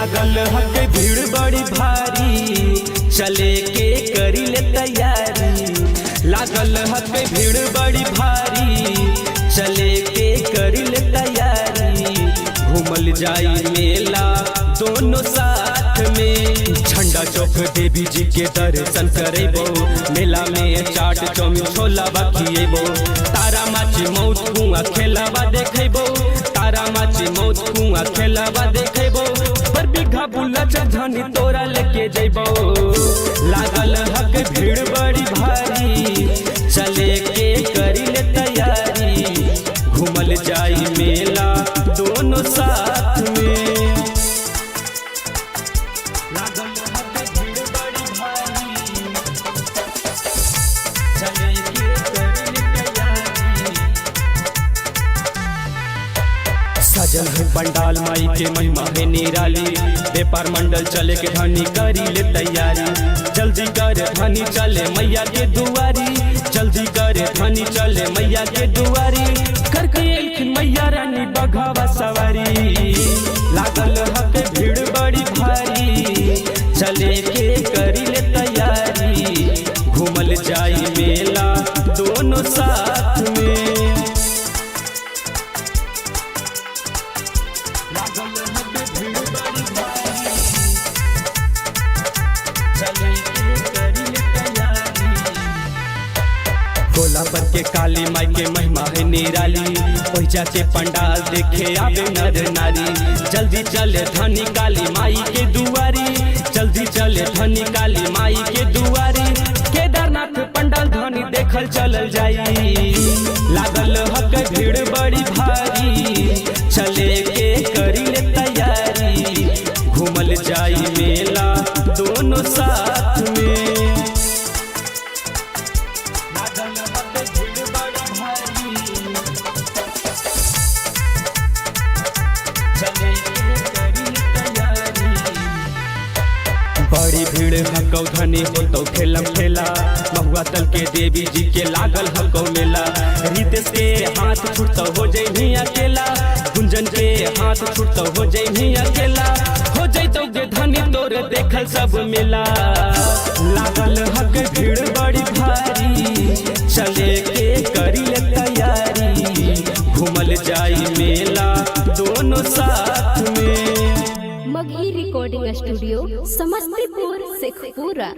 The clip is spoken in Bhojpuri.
लागल हक भीड़ बड़ी भारी, चले के करी ले तैयारी। लागल हक भीड़ बड़ी भारी, चले के करी ले तैयारी। घूमल जाई मेला दोनों साथ में, झंडा चौक देवी जी के दर्शन करेबो। मेला में चाट चौमिन छोला खिएबो। तारा माची मौत कुआं खेलावा देखेबो। तारा माची मौत कुआं खेलावा देखेबो। पर बीघा बुला धनी तोरा लेके जेबो। लागल हक भीड़ बड़ी भारी, चले के करी ले तैयारी। घूमल जाई मेला दोनों साथ में। लागल हक भीड़ बड़ी भारी, चले के करी ले तैयारी। सजल है पंडाल माई के महिमा है निराली। व्यापार मंडल चले के धनी करी ले तैयारी। जल्दी कर धनी चले मैया के दुआरी। जल्दी कर धनी चले मैया के दुआरी। करके मैया रानी बघावा सवारी। लागल हक भीड़ बड़ी भारी, चले के करी ले तैयारी। घूमल जाई मेला दोनों साथ में। लागल हक भीड़ बड़ी भारी, चले के करी ले तैयारी। गोला पर के काली माई के महिमा है निराली। पैसा के पंडाल देखे आवे नर नारी। जल्दी चले धनी काली माई के दुआरी। जल्दी चले धनी काली माई के दुआरी। केदारनाथ पंडाल धनी देखल चलल जाई। लागल हक भीड़ बड़ी भारी, चले के करी ले तैयारी। घूमल जाई मेला दोनों साथ में। बड़ी भीड़ हकौ धनी होतौ खेलम खेला। महुआ तल के देवी जी के लागल हकौ मेला। रितेश के हाथ छुटतौ हो जइही अकेला। गुंजन के हाथ छुटतौ हो जइही अकेला। हो जइतौ गे धनी तोर देखल सब मेला। लागल हक भीड़ बड़ी भारी, चले के करी ले तैयारी। घूमल जाई मेला दोनों साथ में। Magahi recording studio, Samastipur, Sheikhpura.